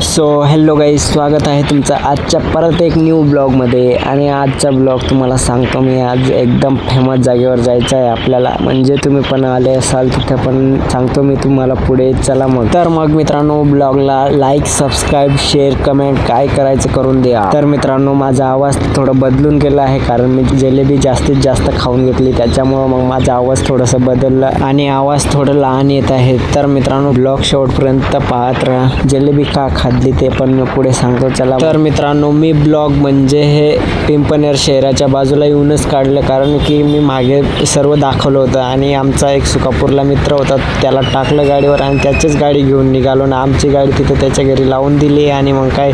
So hello guys, स्वागत आहे तुमचं आजच्या परत एक न्यू ब्लॉगमध्ये. आणि आजचा ब्लॉग तुम्हाला सांगतो मी, आज एकदम फेमस जागेवर जायचं आहे आपल्याला. म्हणजे तुम्ही पण आले असाल तिथं, पण सांगतो मी तुम्हाला पुढे. चला मग. तर मग मित्रांनो, ब्लॉगला लाईक, सबस्क्राईब, शेअर, कमेंट काय करायचं करून द्या. तर मित्रांनो, माझा आवाज थोडं बदलून गेला आहे, कारण मी जिलेबी जास्तीत जास्त खाऊन घेतली, त्याच्यामुळं मग माझा आवाज थोडासा बदलला आणि आवाज थोडं लहान येत आहे. तर मित्रांनो, ब्लॉग शेवटपर्यंत पाहत राहा. जिलेबी का खाल्ली ते पण पुढे सांगतो. चला. तर मित्रांनो, मी ब्लॉग म्हणजे हे पिंपनेर शहराच्या बाजूला येऊनच काढलं, कारण की मी मागे सर्व दाखवलं होतं आणि आमचा एक सुकापूरला मित्र होता, त्याला टाकलं गाडीवर आणि त्याचीच गाडी घेऊन निघालो ना. आमची गाडी तिथे त्याच्या घरी लावून दिली आणि मग काय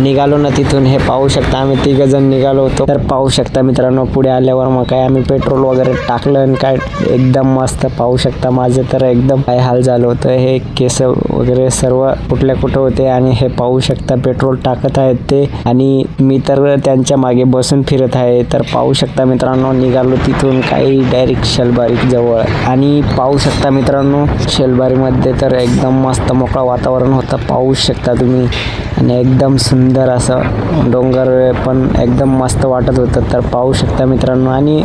निघालो ना तिथून. हे पाहू शकता, आम्ही 3 जण निघालो होतो. तर पाहू शकता मित्रांनो, पुढे आल्यावर मग काय आम्ही पेट्रोल वगैरे टाकलं आणि काय एकदम मस्त पाहू शकता. माझे तर एकदम काय हाल झालं होतं, हे केस वगैरे सर्व कुठल्या कुठं होते. आणि हे पाहू शकता पेट्रोल टाकत आहेत ते, आणि मी तर त्यांच्या मागे बसून फिरत आहे. तर पाहू शकता मित्रांनो, निघालो तिथून काही डायरेक्ट शेलबारी जवळ. आणि पाहू शकता मित्रांनो, शेलबारीमध्ये तर एकदम मस्त मोकळं वातावरण होतं, पाहू शकता तुम्ही. आणि एकदम सुंदर असं डोंगर पण एकदम मस्त वाटत होतं. तर पाहू शकता मित्रांनो, आणि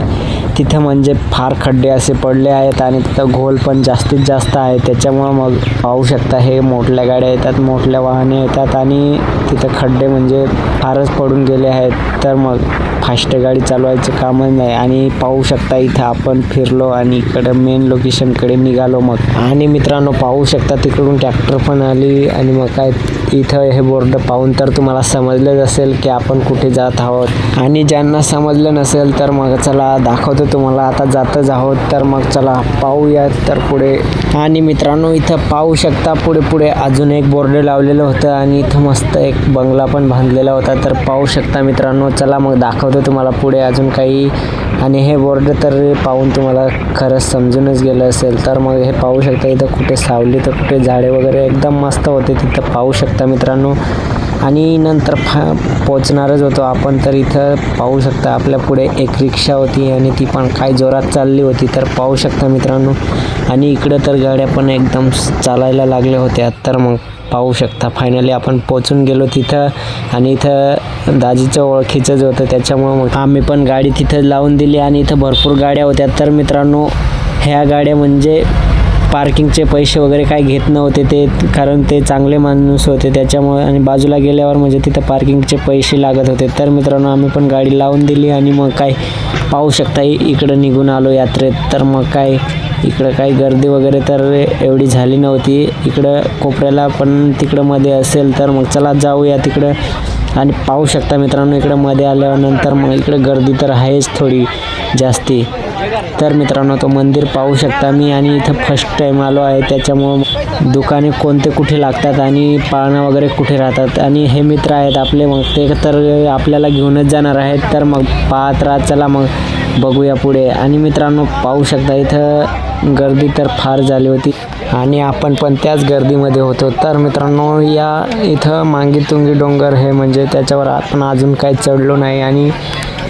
तिथं म्हणजे फार खड्डे असे पडले आहेत आणि तिथं घोल पण जास्तीत जास्त आहे. त्याच्यामुळं मग पाहू शकता, हे मोठ्या गाड्या येतात, मोठ्या वाहने येतात आणि तिथं खड्डे म्हणजे फारच पडून गेले आहेत. तर मग फास्ट गाडी चालवायचं कामच नाही. आणि पाहू शकता इथं आपण फिरलो आणि इकडं मेन लोकेशनकडे निघालो मग. आणि मित्रांनो, पाहू शकता तिकडून ट्रॅक्टर पण आली. आणि मग काय इथं हे बोर्ड पाहून तर तुम्हाला समजलंच असेल की आपण कुठे जात आहोत. आणि ज्यांना समजलं नसेल तर मग चला दाखवतो तुम्हाला. आता जातच आहोत, तर मग चला पाहूयात तर पुढे. आणि मित्रांनो, इथं पाहू शकता पुढे अजून एक बोर्ड लावलेलं होतं आणि इथं मस्त एक बंगला पण बांधलेला होता. तर पाहू शकता मित्रांनो, चला मग दाखवतो तुम्हाला पुढे अजून काही. आणि हे बोर्ड तर पाहून तुम्हाला खरंच समजूनच गेलं असेल. तर मग हे पाहू शकता, इथं कुठे सावली तर कुठे झाडे वगैरे एकदम मस्त होते तिथं, पाहू शकता मित्रांनो. आणि नंतर पोचणारच होतो आपण. तर इथं पाहू शकता आपल्या पुढे एक रिक्षा होती आणि ती पण काय जोरात चालली होती. तर पाहू शकता मित्रांनो, आणि इकडं तर गाड्या पण एकदम चालायला लागल्या होत्या. तर मग पाहू शकता फायनली आपण पोचून गेलो तिथं. आणि इथं दाजीचं ओळखीचंच होतं, त्याच्यामुळं मग आम्ही पण गाडी तिथं लावून दिली. आणि इथं भरपूर गाड्या होत्या. तर मित्रांनो, ह्या गाड्या म्हणजे पार्किंगचे पैसे वगैरे काय घेत नव्हते ते, कारण ते चांगले माणूस होते त्याच्यामुळे. आणि बाजूला गेल्यावर म्हणजे तिथं पार्किंगचे पैसे लागत होते. तर मित्रांनो, आम्ही पण गाडी लावून दिली आणि मग काय पाहू शकता इकडं निघून आलो यात्रेत. तर मग काय इकडं काही गर्दी वगैरे तर एवढी झाली नव्हती. इकडं कोपऱ्याला पण तिकडं मध्ये असेल, तर मग चला जाऊया तिकडं. आणि पाहू शकता मित्रांनो, इकडं मध्ये आल्यानंतर मग इकडं गर्दी तर आहेच थोडी जास्ती. तर मित्रांनो, तो मंदिर पाहू शकता मी. आणि इथं फर्स्ट टाईम आलो आहे, त्याच्यामुळं दुकाने कोणते कुठे लागतात आणि पाळणा वगैरे कुठे राहतात. आणि हे मित्र आहेत आपले, मग ते तर आपल्याला घेऊनच जाणार आहेत. तर मग पाहत राहा, चला मग बघूया पुढे. आणि मित्रांनो, पाहू शकता इथं गर्दी तर फार झाली होती आणि आपण पण त्याच गर्दीमध्ये होतो. तर मित्रांनो, या इथं मांगीतुंगी डोंगर हे म्हणजे त्याच्यावर आपण अजून काही चढलो नाही. आणि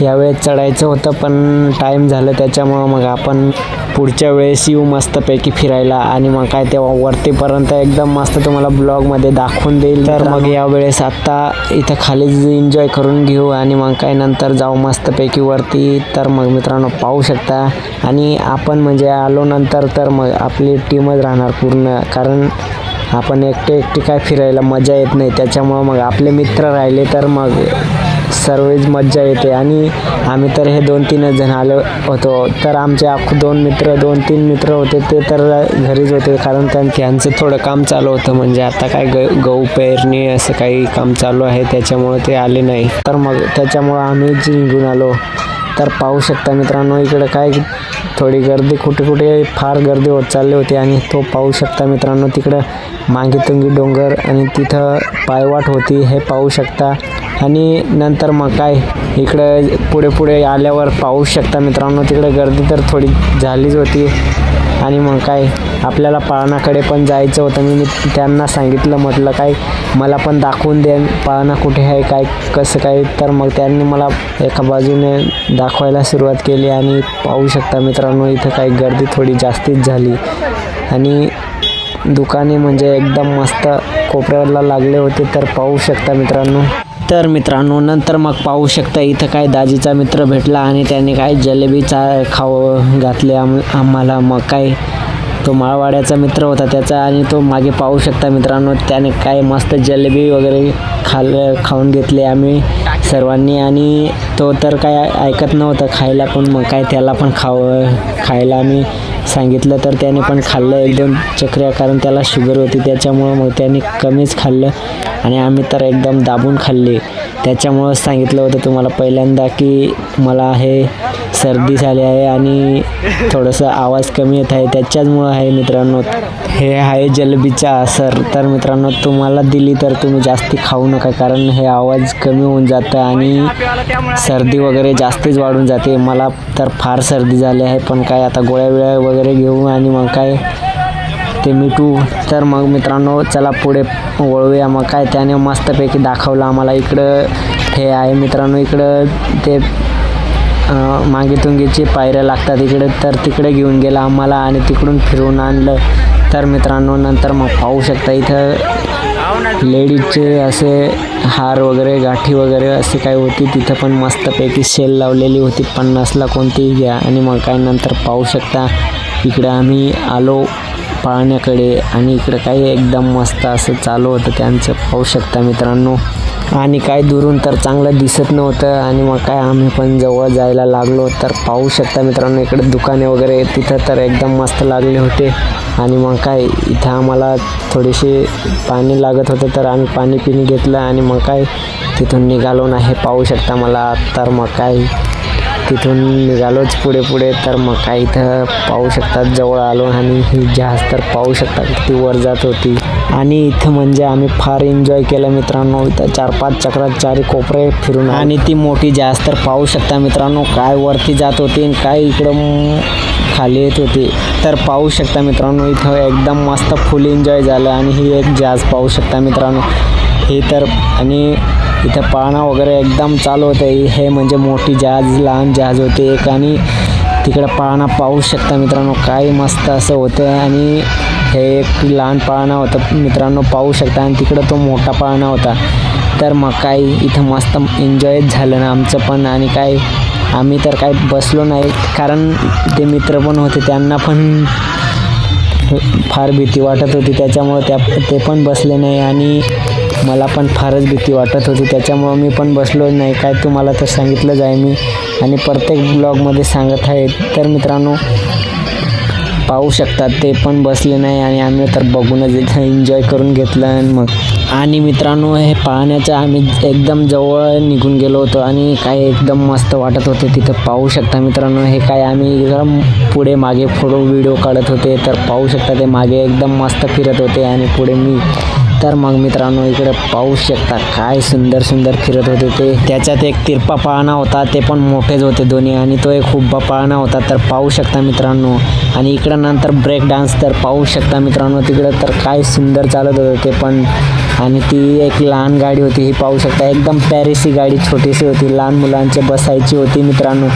यावेळेस चढायचं होतं पण टाईम झालं, त्याच्यामुळं मग आपण पुढच्या वेळेस येऊ मस्तपैकी फिरायला. आणि मग काय तेव्हा वरतीपर्यंत एकदम मस्त तुम्हाला ब्लॉगमध्ये दाखवून देईल. तर मग यावेळेस आत्ता इथं खाली एन्जॉय करून घेऊ आणि मग काय नंतर जाऊ मस्तपैकी वरती. तर मग मित्रांनो, पाहू शकता. आणि आपण म्हणजे आलो नंतर तर मग आपली टीमच राहणार पूर्ण, कारण आपण एकटे काय फिरायला मजा येत नाही. त्याच्यामुळं मग आपले मित्र राहिले तर मग सर्वच मज्जा येते. आणि आम्ही तर हे 2-3 जण आलो होतो. तर आमचे 2-3 मित्र होते ते तर घरीच होते, कारण त्यांचं थोडं काम चालू होतं. म्हणजे आता काय गहू पेरणी असं काही काम चालू आहे, त्याच्यामुळं ते आले नाही. तर मग त्याच्यामुळं आम्हीच निघून आलो. तर पाहू शकता मित्रांनो, इकडं काय थोडी गर्दी कुठे फार गर्दी होत चालली होती. आणि तो पाहू शकता मित्रांनो, तिकडं मांगीतुंगी डोंगर आणि तिथं पायवाट होती, हे पाहू शकता. आणि नंतर मग काय इकडं पुढे आल्यावर पाहू शकता मित्रांनो, तिकडं गर्दी तर थोडी झालीच होती. आणि मग काय आपल्याला पाळणाकडे पण जायचं होतं. मी त्यांना सांगितलं, म्हटलं काय मला पण दाखवून दे पाळणा कुठे आहे, काय कसं काय. तर मग त्यांनी मला एका बाजूने दाखवायला सुरुवात केली. आणि पाहू शकता मित्रांनो, इथं काही गर्दी थोडी जास्तीच झाली. आणि दुकाने म्हणजे एकदम मस्त कोपऱ्याला लागले होते, तर पाहू शकता मित्रांनो. तर मित्रांनो नंतर मग पाहू शकता इथं काय दाजीचा मित्र भेटला आणि त्याने काय जलेबीचा खाऊ घातले आम्हाला. मग काय तो माळवाड्याचा मित्र होता त्याचा, आणि तो मागे पाहू शकता मित्रांनो त्याने काय मस्त जलेबी वगैरे खाऊन घेतले आम्ही सर्वांनी. आणि तो तर काय ऐकत नव्हता खायला, पण मग काय त्याला पण खायला आम्ही सांगितलं, तर त्याने पण खाल्लं 1-2 चकऱ्या, कारण त्याला शुगर होती त्याच्यामुळं मग त्याने कमीच खाल्लं आणि आम्ही तर एकदम दाबून खाल्ले. त्याच्यामुळं सांगितलं होतं तुम्हाला पहिल्यांदा की मला हे सर्दी झाली आहे आणि थोडंसं आवाज कमी येत आहे, त्याच्याचमुळं आहे मित्रांनो. हे आहे जलेबीचा असर. तर मित्रांनो तुम्हाला दिली तर तुम्ही जास्ती खाऊ नका, कारण हे आवाज कमी होऊन जातं आणि सर्दी वगैरे जास्तीच वाढून जाते. मला तर फार सर्दी झाली आहे, पण काय आता गोळ्या वगैरे घेऊ आणि मग काय ते मिटू. तर मग मित्रांनो चला पुढे वळूया. मग काय त्याने मस्तपैकी दाखवलं आम्हाला. इकडं हे आहे मित्रांनो, इकडं ते मागे तुंगीची पायऱ्या लागतात इकडे, तर तिकडे घेऊन गेला आम्हाला आणि तिकडून फिरवून आणलं. तर मित्रांनो नंतर मग पाहू शकता इथं लेडीजचे असे हार वगैरे गाठी वगैरे असे काय होती, तिथं पण मस्तपैकी सेल लावलेली होती 50ला कोणतीही घ्या. आणि मग काय नंतर पाहू शकता इकडं आम्ही आलो पाळण्याकडे आणि इकडं काही एकदम मस्त असं चालू होतं त्यांचं, पाहू शकता मित्रांनो. आणि काय दुरून तर चांगलं दिसत नव्हतं आणि मग काय आम्ही पण जवळ जायला लागलो. तर पाहू शकता मित्रांनो इकडे दुकाने वगैरे तिथं तर एकदम मस्त लागले होते. आणि मग काय इथं आम्हाला थोडीशी पाणी लागत होतं, तर आम्ही पाणी पिणी घेतलं आणि मग काय तिथून निघालो नाही, पाहू शकता मला. तर मग काय तिथून निघालोच पुढे. तर मग काय इथं पाहू शकतात जवळ आलो आणि ही जहाज तर पाहू शकता किती वर जात होती. आणि इथं म्हणजे आम्ही फार एन्जॉय केलं मित्रांनो. इथं 4-5 चक्रात 4 कोपरे फिरून आणि ती मोठी जहाज तर पाहू शकता मित्रांनो काय वरती जात होती आणि काय इकडं खाली येत होती. तर पाहू शकता मित्रांनो इथं एकदम मस्त फुल एन्जॉय झालं. आणि ही एक जहाज पाहू शकता मित्रांनो हे तर. आणि इथं पाळणा वगैरे एकदम चालू होतं. हे म्हणजे मोठी जहाज लहान जहाज होते एक, आणि तिकडं पाळणा पाहू शकता मित्रांनो काय मस्त असं होतं. आणि हे एक लहान पाळणा होतं मित्रांनो पाहू शकता, आणि तिकडं तो मोठा पाळणा होता. तर मग काय इथं मस्त एन्जॉयच झालं ना आमचं पण. आणि काय आम्ही तर काय बसलो नाही, कारण ते मित्र पण होते त्यांना पण फार भीती वाटत होती, त्याच्यामुळं ते पण बसले नाही आणि मला पण फारच भीती वाटत होती, त्याच्यामुळं मी पण बसलो नाही. काय तुम्हाला तर सांगितलंच आहे मी आणि प्रत्येक ब्लॉगमध्ये सांगत आहे. तर मित्रांनो पाहू शकतात ते पण बसले नाही आणि आम्ही तर बघूनच इथं एन्जॉय करून घेतलं. आणि मित्रांनो हे पाहण्याचं आम्ही एकदम जवळ निघून गेलो होतो आणि काय एकदम मस्त वाटत होते तिथं. पाहू शकता मित्रांनो हे काय आम्ही एकदम पुढे मागे फोटो व्हिडिओ काढत होते. तर पाहू शकता ते मागे एकदम मस्त फिरत होते आणि पुढे मी. तर मग मित्रांनो इकडे पाहू शकता काय सुंदर फिरत होते ते. त्याच्यात एक तिरपा पाळणा होता, ते पण मोठेच होते दोन्ही, आणि तो एक हुब्बा पाळणा होता. तर पाहू शकता मित्रांनो. आणि इकडं नंतर ब्रेक डान्स तर पाहू शकता मित्रांनो तिकडं तर काय सुंदर चालत होतं ते पण. आणि ती एक लहान गाडी होती, ही पाहू शकता एकदम पॅरिसी गाडी छोटीशी होती, लहान मुलांच्या बसायची होती मित्रांनो.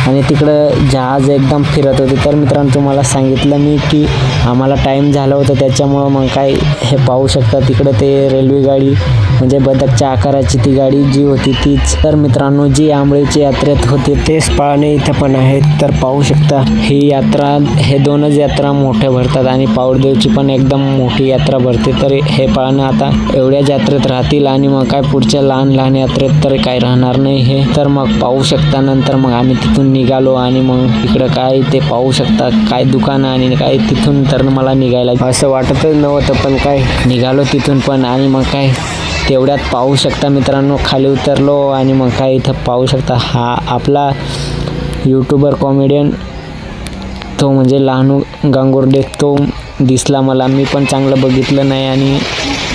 आणि तिकडं जहाज एकदम फिरत होते. तर मित्रांनो तुम्हाला सांगितलं मी की आम्हाला टाईम झाला होता, त्याच्यामुळं मग काय हे पाहू शकता तिकडं ते रेल्वे गाडी म्हणजे बदकच्या आकाराची ती गाडी जी होती तीच. तर मित्रांनो जी आंबळीची यात्रेत होते तेच पाळणे इथं पण आहेत. तर पाहू शकता ही यात्रा, हे दोनच यात्रा मोठ्या भरतात आणि पाऊरदेवची पण एकदम मोठी यात्रा भरते. तर हे पाळणं आता एवढ्याच यात्रेत राहतील आणि मग काय पुढच्या लहान यात्रेत तर काय राहणार नाही हे. तर मग पाहू शकता नंतर मग आम्ही तिथून निघालो आणि मग इकडं काय ते पाहू शकता काय दुकानं आणि काय तिथून. तर मला निघायला असं वाटतच नव्हतं, पण काय निघालो तिथून पण. आणि मग काय तेवढ्यात पाहू शकता मित्रांनो खाली उतरलो आणि मग काय इथं पाहू शकता हा आपला यूट्यूबर कॉमेडियन तो म्हणजे लहानू गांगुर्डे तो दिसला मला. मी पण चांगलं बघितलं नाही आणि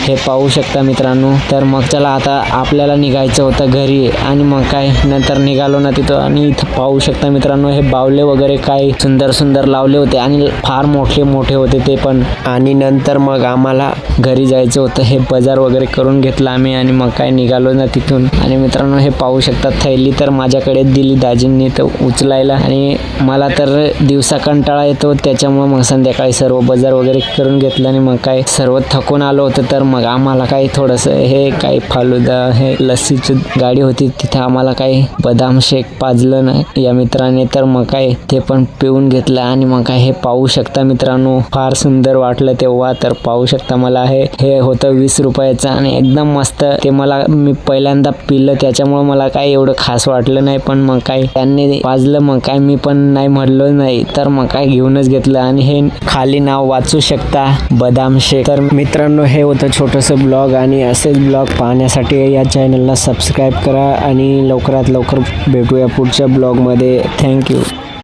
हे पाहू शकता मित्रांनो. तर मग चला आता आपल्याला निघायचं होतं घरी आणि मग काय नंतर निघालो ना तिथं. आणि इथं पाहू शकता मित्रांनो हे बावले वगैरे काय सुंदर सुंदर लावले होते आणि फार मोठे मोठे होते ते पण. आणि नंतर मग आम्हाला घरी जायचं होतं. हे बाजार वगैरे करून घेतला आम्ही आणि मग काय निघालो ना तिथून. आणि मित्रांनो हे पाहू शकता थैली तर माझ्याकडे दिली दाजींनी तर उचलायला. आणि मला तर दिवसा कंटाळा येतो त्याच्यामुळे मग संध्याकाळी सर्व बाजार वगैरे करून घेतलं आणि मग काय सर्व थकून आलो होतं. तर मग आम्हाला काही थोडंसं हे काही फालुदा हे लस्सीची गाडी होती तिथे आम्हाला काही बदाम शेक पाजलं ना या मित्राने. तर मग काय ते पण पिऊन घेतलं आणि मग काय हे पाहू शकता मित्रांनो फार सुंदर वाटलं तेव्हा. तर पाहू शकता मला हे होतं 20 रुपयाचं आणि एकदम मस्त. ते मी पहिल्यांदा पिलं त्याच्यामुळे मला काही एवढं खास वाटलं नाही. पण मग काय त्यांनी पाजलं मग काय मी पण नाही म्हणलो नाही तर मग काय घेऊनच घेतलं. आणि हे खाली नाव वाचू शकता बदाम शेक. तर मित्रांनो हे होतं छोटंसं ब्लॉग आणि असेच ब्लॉग पाहण्यासाठी या चॅनलला सबस्क्राईब करा आणि लवकरात लवकर भेटूया पुढच्या ब्लॉगमध्ये. थँक्यू.